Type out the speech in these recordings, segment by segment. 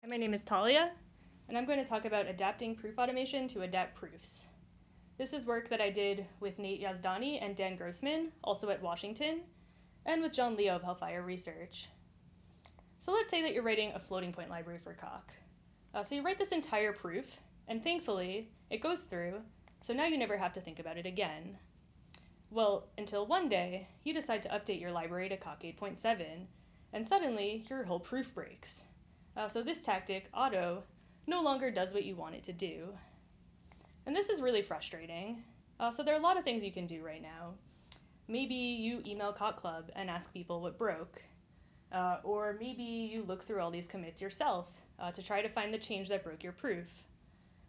My name is Talia, and I'm going to talk about adapting proof automation to adapt proofs. This is work that I did with Nate Yazdani and Dan Grossman, also at Washington, and with John Leo of Hellfire Research. So let's say that you're writing a floating point library for Coq. So you write this entire proof, and thankfully, it goes through, so now you never have to think about it again. Well, until one day, you decide to update your library to Coq 8.7, and suddenly your whole proof breaks. So this tactic, auto, no longer does what you want it to do. And this is really frustrating. So there are a lot of things you can do right now. Maybe you email Coq Club and ask people what broke. Or maybe you look through all these commits yourself to try to find the change that broke your proof.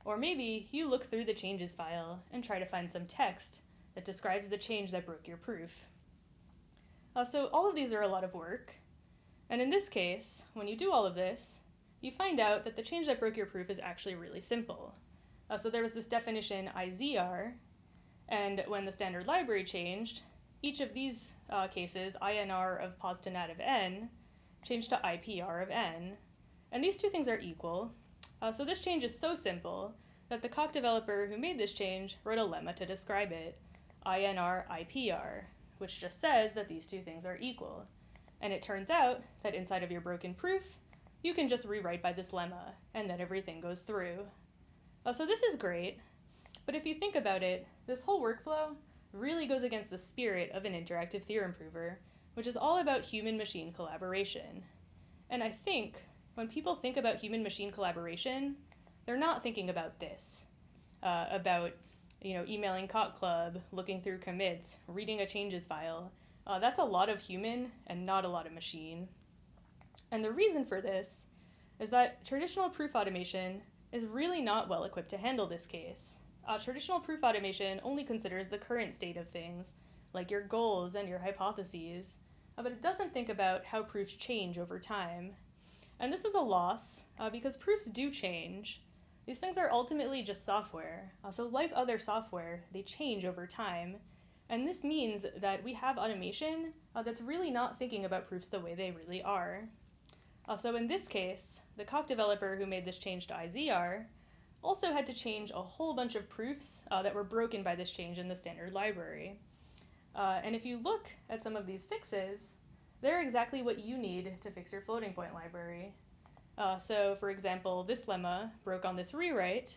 Or maybe you look through the changes file and try to find some text that describes the change that broke your proof. So all of these are a lot of work. And in this case, when you do all of this, you find out that the change that broke your proof is actually really simple. So there was this definition IZR, and when the standard library changed, each of these cases, INR of pos to nat of n, changed to IPR of n. And these two things are equal. So this change is so simple that the Coq developer who made this change wrote a lemma to describe it, INR IPR, which just says that these two things are equal. And it turns out that inside of your broken proof, you can just rewrite by this lemma, and then everything goes through. So this is great, but if you think about it, this whole workflow really goes against the spirit of an interactive theorem prover, which is all about human-machine collaboration. And I think when people think about human-machine collaboration, they're not thinking about this, about emailing Coq Club, looking through commits, reading a changes file. That's a lot of human and not a lot of machine. And the reason for this is that traditional proof automation is really not well equipped to handle this case. Traditional proof automation only considers the current state of things, like your goals and your hypotheses, but it doesn't think about how proofs change over time. And this is a loss because proofs do change. These things are ultimately just software. So like other software, they change over time. And this means that we have automation that's really not thinking about proofs the way they really are. So in this case, the Coq developer who made this change to IZR also had to change a whole bunch of proofs that were broken by this change in the standard library. And if you look at some of these fixes, they're exactly what you need to fix your floating point library. So for example, this lemma broke on this rewrite,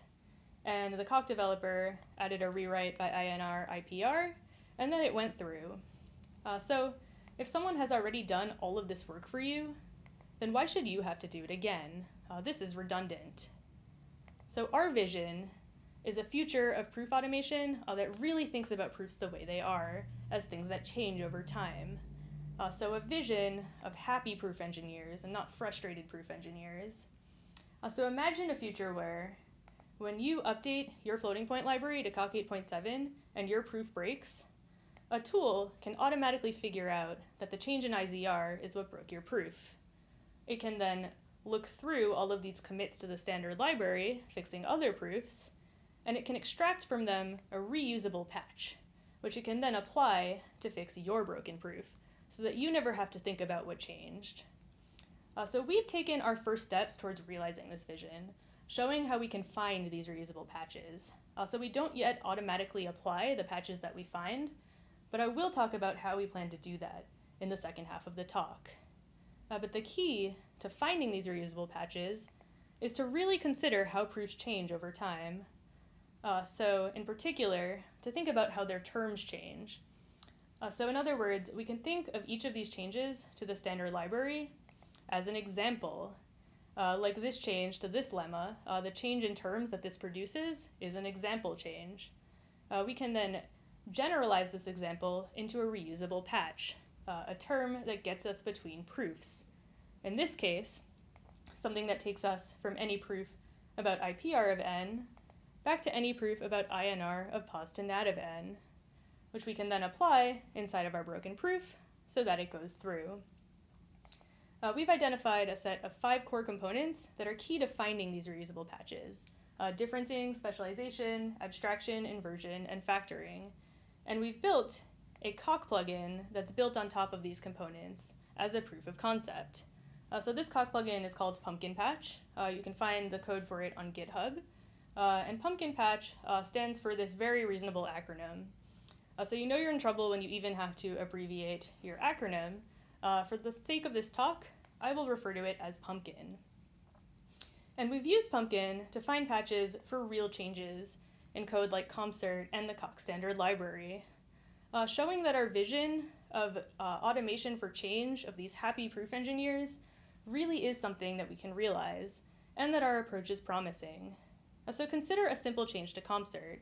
and the Coq developer added a rewrite by INR IPR, and then it went through. So if someone has already done all of this work for you, then why should you have to do it again? This is redundant. So our vision is a future of proof automation that really thinks about proofs the way they are, as things that change over time. So a vision of happy proof engineers and not frustrated proof engineers. So imagine a future where when you update your floating point library to Coq 8.7 and your proof breaks, a tool can automatically figure out that the change in IZR is what broke your proof. It can then look through all of these commits to the standard library, fixing other proofs, and it can extract from them a reusable patch, which it can then apply to fix your broken proof, so that you never have to think about what changed. So we've taken our first steps towards realizing this vision, showing how we can find these reusable patches. So we don't yet automatically apply the patches that we find, but I will talk about how we plan to do that in the second half of the talk. But the key to finding these reusable patches is to really consider how proofs change over time. So in particular, to think about how their terms change. So in other words, we can think of each of these changes to the standard library as an example. Like this change to this lemma, the change in terms that this produces is an example change. We can then generalize this example into a reusable patch, a term that gets us between proofs. In this case, something that takes us from any proof about IPR of n back to any proof about INR of pos to nat of n, which we can then apply inside of our broken proof so that it goes through. We've identified a set of 5 core components that are key to finding these reusable patches: differencing, specialization, abstraction, inversion, and factoring. And we've built a Coq plugin that's built on top of these components as a proof of concept. So this Coq plugin is called Pumpkin Patch. You can find the code for it on GitHub. And Pumpkin Patch stands for this very reasonable acronym. So you know you're in trouble when you even have to abbreviate your acronym. For the sake of this talk, I will refer to it as Pumpkin. And we've used Pumpkin to find patches for real changes in code like CompCert and the Coq standard library, showing that our vision of automation for change of these happy proof engineers really is something that we can realize, and that our approach is promising. So consider a simple change to CompCert.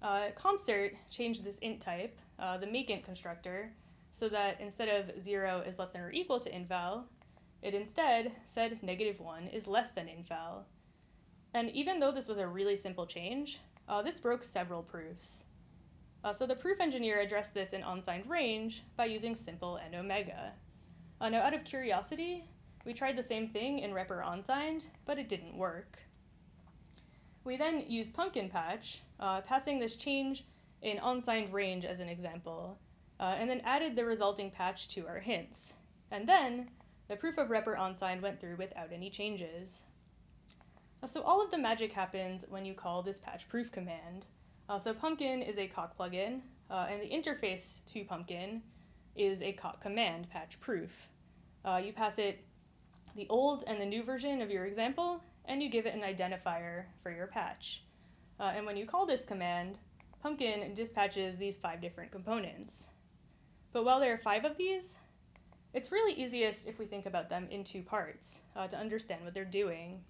CompCert changed this int type, the makeInt constructor, so that instead of 0 is less than or equal to infal, it instead said -1 is less than infal. And even though this was a really simple change, this broke several proofs. So the proof engineer addressed this in unsigned range by using simple and omega. Now out of curiosity, we tried the same thing in rep or unsigned, but it didn't work. We then used Pumpkin Patch, passing this change in unsigned range as an example, and then added the resulting patch to our hints. And then the proof of rep or unsigned went through without any changes. So all of the magic happens when you call this patch proof command. So Pumpkin is a Coq plugin, and the interface to Pumpkin is a Coq command patch proof. You pass it the old and the new version of your example, and you give it an identifier for your patch. And when you call this command, Pumpkin dispatches these 5 different components. But while there are 5 of these, it's really easiest if we think about them in 2 parts to understand what they're doing.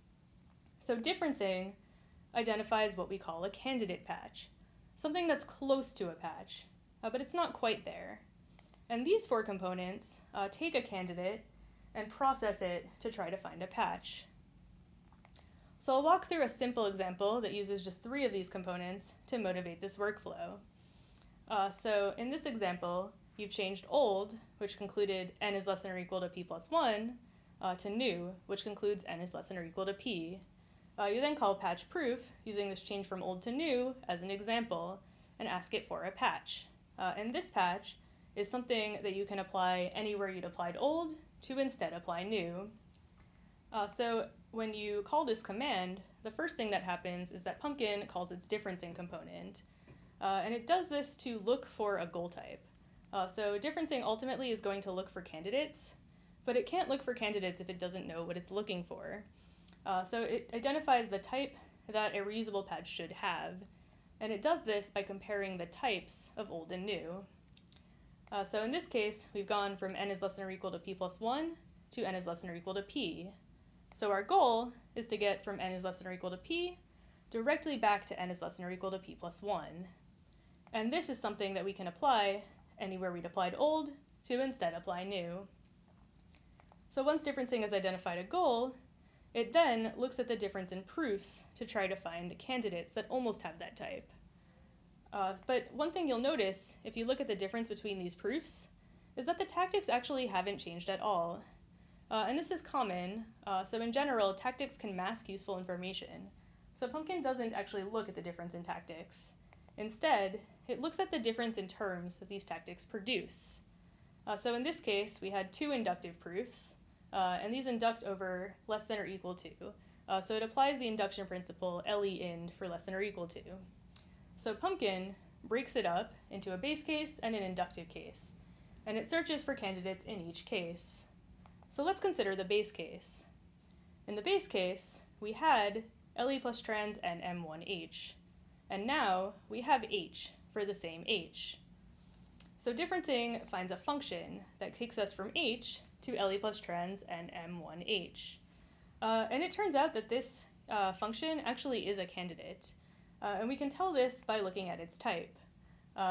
So differencing identifies what we call a candidate patch, something that's close to a patch, but it's not quite there. And these 4 components take a candidate and process it to try to find a patch. So I'll walk through a simple example that uses just 3 of these components to motivate this workflow. So in this example, you've changed old, which concluded n is less than or equal to p plus 1, to new, which concludes n is less than or equal to p. You then call patch proof, using this change from old to new as an example, and ask it for a patch. And this patch is something that you can apply anywhere you'd applied old to instead apply new. So when you call this command, the first thing that happens is that Pumpkin calls its differencing component. And it does this to look for a goal type. So differencing ultimately is going to look for candidates, but it can't look for candidates if it doesn't know what it's looking for. So it identifies the type that a reusable patch should have, and it does this by comparing the types of old and new. So in this case, we've gone from n is less than or equal to p plus 1 to n is less than or equal to p. So our goal is to get from n is less than or equal to p directly back to n is less than or equal to p plus 1. And this is something that we can apply anywhere we'd applied old to instead apply new. So once differencing has identified a goal, it then looks at the difference in proofs to try to find candidates that almost have that type. But one thing you'll notice, if you look at the difference between these proofs, is that the tactics actually haven't changed at all. And this is common, so in general, tactics can mask useful information. So Pumpkin doesn't actually look at the difference in tactics. Instead, it looks at the difference in terms that these tactics produce. So in this case, we had 2 inductive proofs, and these induct over less than or equal to. So it applies the induction principle LE_IND for less than or equal to. So Pumpkin breaks it up into a base case and an inductive case, and it searches for candidates in each case. So let's consider the base case. In the base case, we had LE plus trans and M1H, and now we have H for the same H. So differencing finds a function that takes us from H to LE plus trans and M1H. And it turns out that this function actually is a candidate. And we can tell this by looking at its type,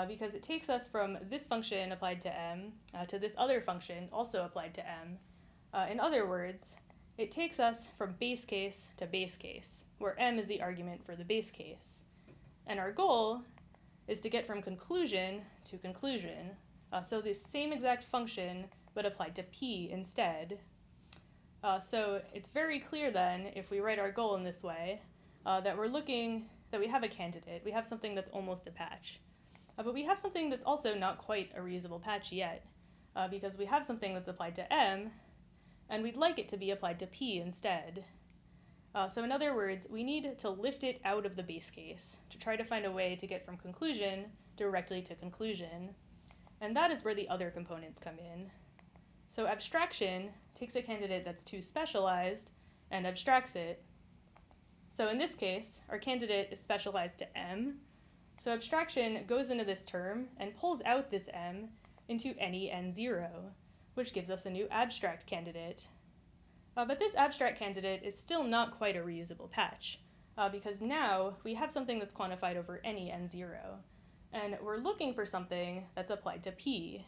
because it takes us from this function applied to M to this other function also applied to M. In other words, it takes us from base case to base case, where M is the argument for the base case. And our goal is to get from conclusion to conclusion, so this same exact function but applied to P instead. So it's very clear then, if we write our goal in this way, that we have a candidate, we have something that's almost a patch. But we have something that's also not quite a reusable patch yet, because we have something that's applied to M, and we'd like it to be applied to P instead. So in other words, we need to lift it out of the base case to try to find a way to get from conclusion directly to conclusion. And that is where the other components come in. So abstraction takes a candidate that's too specialized and abstracts it. So in this case, our candidate is specialized to M. So abstraction goes into this term and pulls out this M into any n0, which gives us a new abstract candidate. But this abstract candidate is still not quite a reusable patch, because now we have something that's quantified over any n0, and we're looking for something that's applied to P.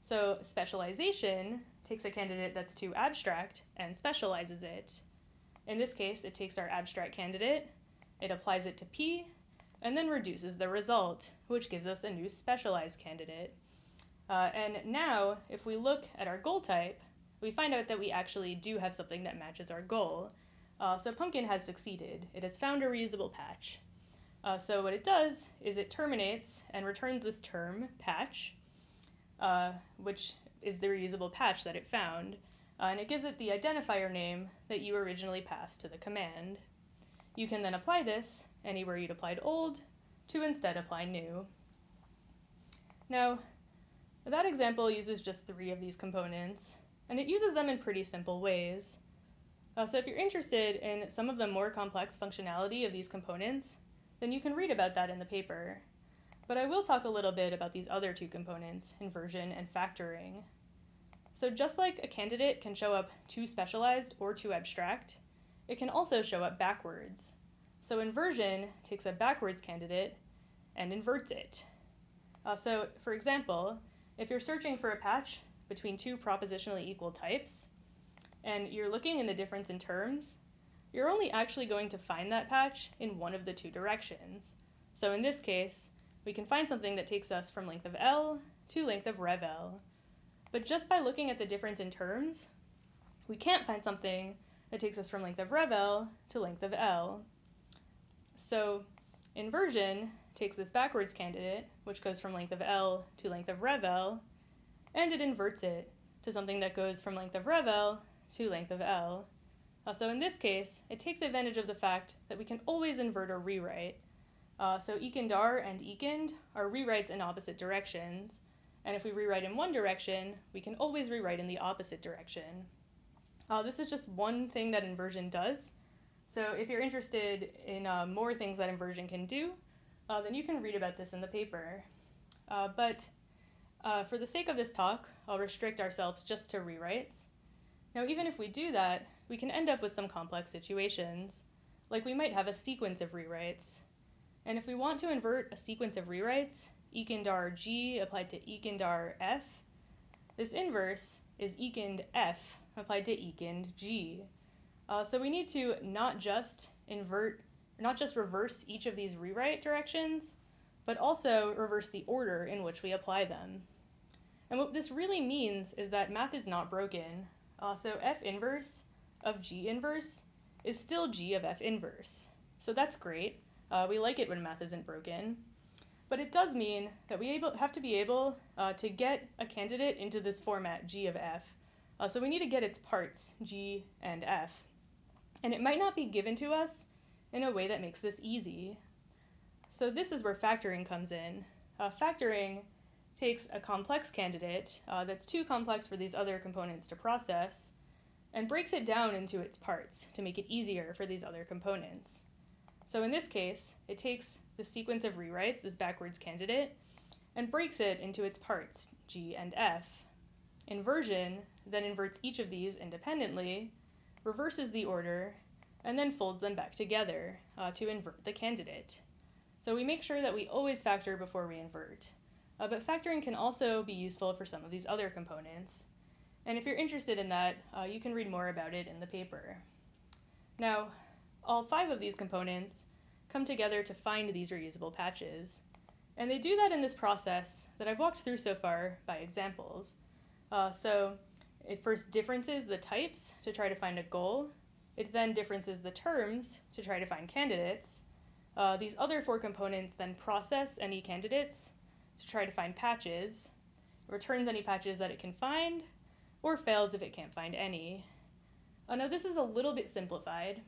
So specialization takes a candidate that's too abstract and specializes it. In this case, it takes our abstract candidate, it applies it to P, and then reduces the result, which gives us a new specialized candidate. And now, if we look at our goal type, we find out that we actually do have something that matches our goal. So Pumpkin has succeeded. It has found a reusable patch. So what it does is it terminates and returns this term, patch, which is the reusable patch that it found, and it gives it the identifier name that you originally passed to the command. You can then apply this anywhere you'd applied old to instead apply new. Now, that example uses just 3 of these components, and it uses them in pretty simple ways. So if you're interested in some of the more complex functionality of these components, then you can read about that in the paper. But I will talk a little bit about these other 2 components, inversion and factoring. So just like a candidate can show up too specialized or too abstract, it can also show up backwards. So inversion takes a backwards candidate and inverts it. So for example, if you're searching for a patch between 2 propositionally equal types, and you're looking in the difference in terms, you're only actually going to find that patch in one of the 2 directions. So in this case, we can find something that takes us from length of L to length of rev L. But just by looking at the difference in terms, we can't find something that takes us from length of rev L to length of L. So inversion takes this backwards candidate, which goes from length of L to length of rev L, and it inverts it to something that goes from length of rev L to length of L. So in this case, it takes advantage of the fact that we can always invert or rewrite. So ekind-r and ekind are rewrites in opposite directions, and if we rewrite in one direction, we can always rewrite in the opposite direction. This is just one thing that inversion does. So if you're interested in more things that inversion can do, then you can read about this in the paper. But for the sake of this talk, I'll restrict ourselves just to rewrites. Now, even if we do that, we can end up with some complex situations, like we might have a sequence of rewrites. And if we want to invert a sequence of rewrites, ekind-r G applied to ekind-r F, this inverse is ekind F applied to ekind G. So we need to not just reverse each of these rewrite directions, but also reverse the order in which we apply them. And what this really means is that math is not broken. So F inverse of G inverse is still G of F inverse. So that's great. We like it when math isn't broken. But it does mean that we have to be able to get a candidate into this format, G of F. So we need to get its parts, G and F. And it might not be given to us in a way that makes this easy. So this is where factoring comes in. Factoring takes a complex candidate that's too complex for these other components to process, and breaks it down into its parts to make it easier for these other components. So in this case, it takes the sequence of rewrites, this backwards candidate, and breaks it into its parts, G and F. Inversion then inverts each of these independently, reverses the order, and then folds them back together to invert the candidate. So we make sure that we always factor before we invert. But factoring can also be useful for some of these other components. And if you're interested in that, you can read more about it in the paper. Now, all 5 of these components come together to find these reusable patches. And they do that in this process that I've walked through so far by examples. So it first differences the types to try to find a goal. It then differences the terms to try to find candidates. These other 4 components then process any candidates to try to find patches, returns any patches that it can find, or fails if it can't find any. Now this is a little bit simplified,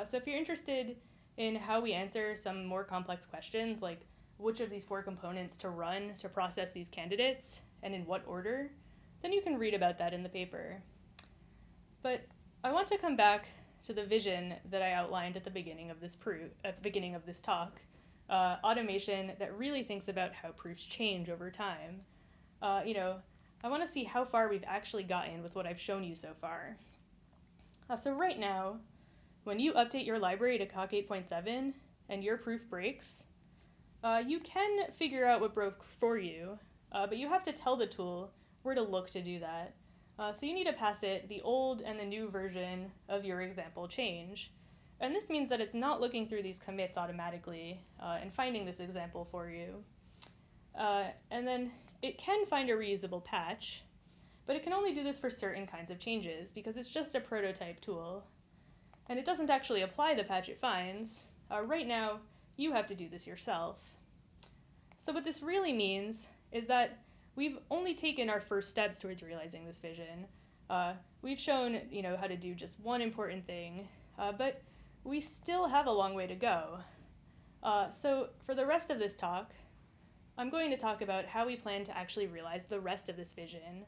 so if you're interested in how we answer some more complex questions, like which of these 4 components to run to process these candidates, and in what order, then you can read about that in the paper. But I want to come back to the vision that I outlined at the beginning of this talk, automation that really thinks about how proofs change over time. I want to see how far we've actually gotten with what I've shown you so far. So right now, when you update your library to Calc 8.7 and your proof breaks, you can figure out what broke for you, but you have to tell the tool where to look to do that. So you need to pass it the old and the new version of your example change. And this means that it's not looking through these commits automatically and finding this example for you. And then it can find a reusable patch, but it can only do this for certain kinds of changes because it's just a prototype tool. And it doesn't actually apply the patch it finds. Right now, you have to do this yourself. So what this really means is that we've only taken our first steps towards realizing this vision. We've shown, how to do just one important thing, but we still have a long way to go. So for the rest of this talk, I'm going to talk about how we plan to actually realize the rest of this vision.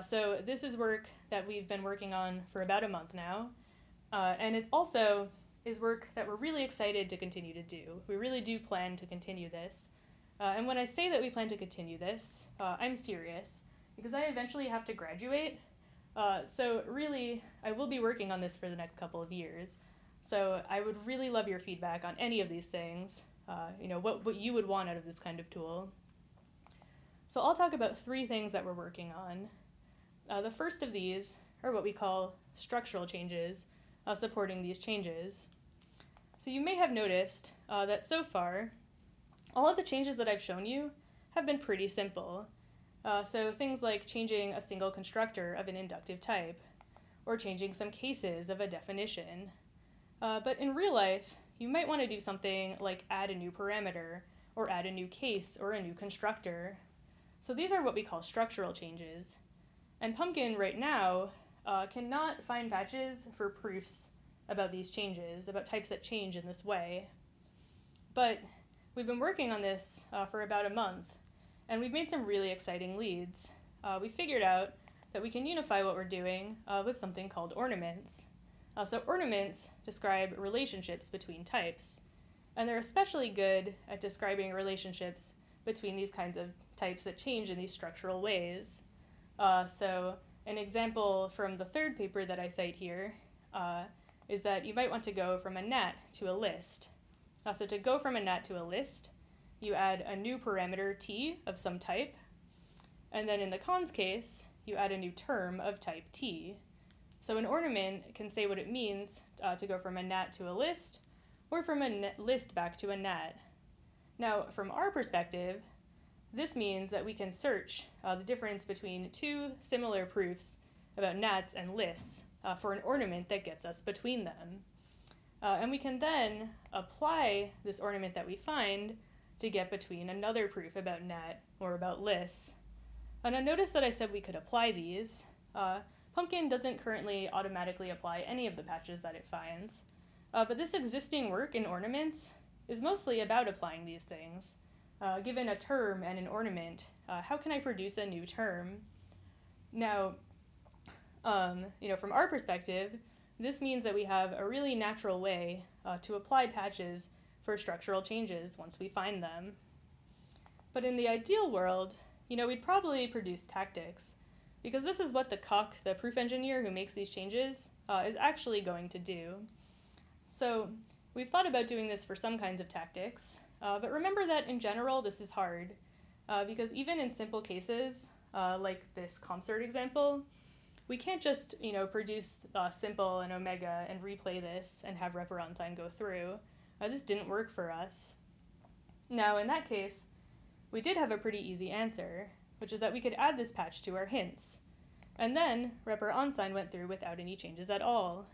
So this is work that we've been working on for about a month now, and it also is work that we're really excited to continue to do. We really do plan to continue this. And when I say that we plan to continue this, I'm serious, because I eventually have to graduate. So really, I will be working on this for the next couple of years. So I would really love your feedback on any of these things, what you would want out of this kind of tool. So I'll talk about 3 things that we're working on. The first of these are what we call structural changes, supporting these changes. So you may have noticed that so far, all of the changes that I've shown you have been pretty simple. So things like changing a single constructor of an inductive type, or changing some cases of a definition. But in real life, you might want to do something like add a new parameter, or add a new case, or a new constructor. So these are what we call structural changes. And Pumpkin right now cannot find patches for proofs about these changes, about types that change in this way. But we've been working on this for about a month, and we've made some really exciting leads. We figured out that we can unify what we're doing with something called ornaments. So ornaments describe relationships between types, and they're especially good at describing relationships between these kinds of types that change in these structural ways. So an example from the 3rd paper that I cite here is that you might want to go from a nat to a list. So to go from a nat to a list, you add a new parameter t of some type, and then in the cons case, you add a new term of type t. So an ornament can say what it means to go from a nat to a list, or from a list back to a nat. Now, from our perspective, this means that we can search the difference between 2 similar proofs about nats and lists for an ornament that gets us between them. And we can then apply this ornament that we find to get between another proof about nat or about lists. And now notice that I said we could apply these. Pumpkin doesn't currently automatically apply any of the patches that it finds. But this existing work in ornaments is mostly about applying these things. Given a term and an ornament, how can I produce a new term? Now, from our perspective, this means that we have a really natural way to apply patches for structural changes once we find them. But in the ideal world, we'd probably produce tactics, because this is what the cock, the proof engineer who makes these changes, is actually going to do. So we've thought about doing this for some kinds of tactics, but remember that in general this is hard, because even in simple cases, like this ComCert example, we can't just produce simple and omega and replay this and have rep sign go through. This didn't work for us. Now in that case, we did have a pretty easy answer, which is that we could add this patch to our hints. And then rep sign went through without any changes at all.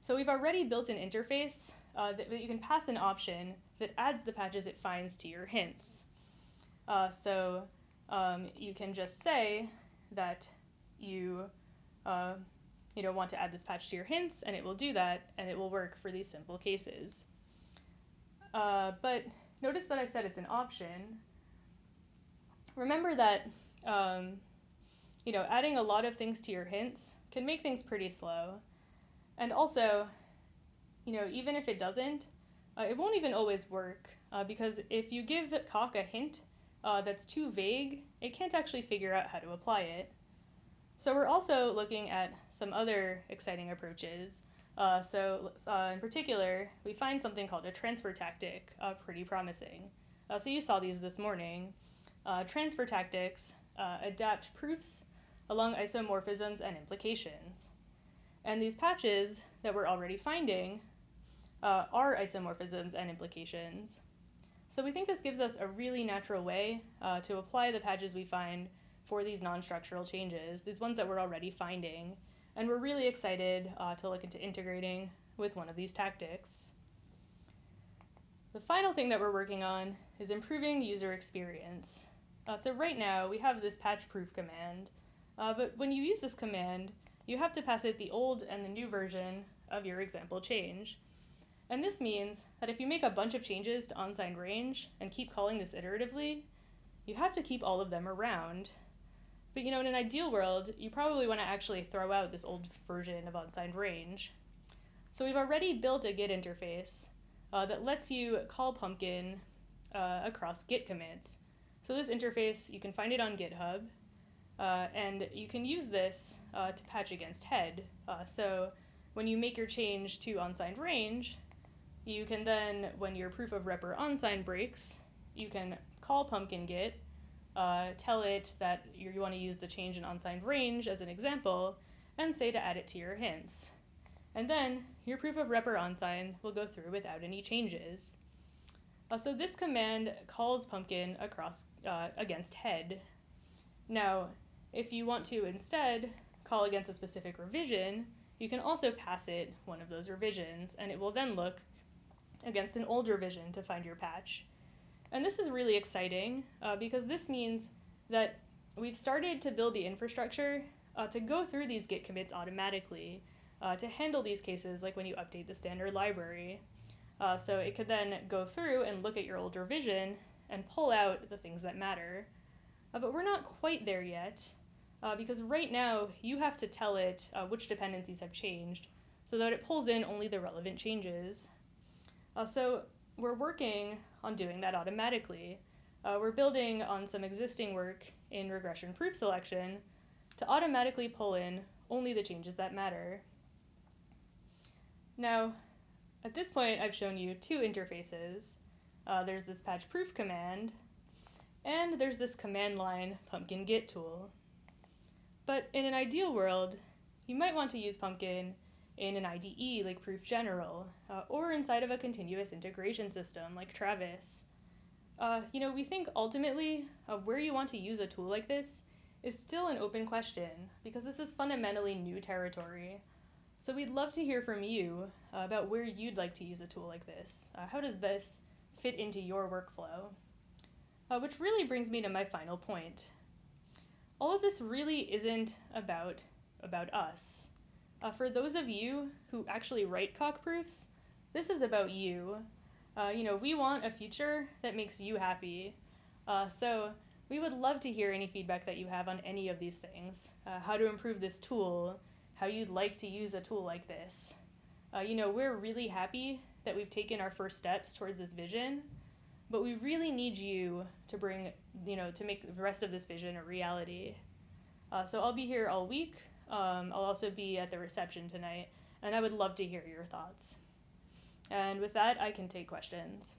So we've already built an interface that you can pass an option that adds the patches it finds to your hints. So you can just say that you want to add this patch to your hints, and it will do that, and it will work for these simple cases. But notice that I said it's an option. Remember that adding a lot of things to your hints can make things pretty slow. And also, even if it doesn't, it won't even always work, because if you give Cock a hint that's too vague, it can't actually figure out how to apply it. So we're also looking at some other exciting approaches. In particular, we find something called a transfer tactic pretty promising. So you saw these this morning. Transfer tactics adapt proofs along isomorphisms and implications. And these patches that we're already finding are isomorphisms and implications. So we think this gives us a really natural way to apply the patches we find for these non-structural changes, these ones that we're already finding. And we're really excited to look into integrating with one of these tactics. The final thing that we're working on is improving user experience. So right now we have this patch proof command, but when you use this command, you have to pass it the old and the new version of your example change. And this means that if you make a bunch of changes to unsigned range and keep calling this iteratively, you have to keep all of them around. But in an ideal world, you probably want to actually throw out this old version of unsigned range. So we've already built a Git interface that lets you call Pumpkin across Git commits. So this interface, you can find it on GitHub, and you can use this to patch against head. So when you make your change to unsigned range, you can then, when your proof of rep or unsigned breaks, you can call Pumpkin Git, tell it that you want to use the change in unsigned range as an example, and say to add it to your hints. And then your proof of rep or unsigned will go through without any changes. So this command calls Pumpkin across against head. Now, if you want to instead call against a specific revision, you can also pass it one of those revisions, and it will then look against an old revision to find your patch. And this is really exciting because this means that we've started to build the infrastructure to go through these Git commits automatically to handle these cases like when you update the standard library. So it could then go through and look at your old revision and pull out the things that matter. But we're not quite there yet because right now you have to tell it which dependencies have changed so that it pulls in only the relevant changes. So we're working on doing that automatically. We're building on some existing work in regression proof selection to automatically pull in only the changes that matter. Now, at this point, I've shown you two interfaces. There's this patch proof command, and there's this command line Pumpkin Git tool. But in an ideal world, you might want to use Pumpkin in an IDE like Proof General, or inside of a continuous integration system like Travis. We think ultimately where you want to use a tool like this is still an open question because this is fundamentally new territory. So we'd love to hear from you about where you'd like to use a tool like this. How does this fit into your workflow? Which really brings me to my final point. All of this really isn't about us. For those of you who actually write Cock proofs, this is about you. We want a future that makes you happy. So we would love to hear any feedback that you have on any of these things. How to improve this tool, how you'd like to use a tool like this. We're really happy that we've taken our first steps towards this vision, but we really need you to bring, to make the rest of this vision a reality. So I'll be here all week. I'll also be at the reception tonight, and I would love to hear your thoughts. And with that, I can take questions.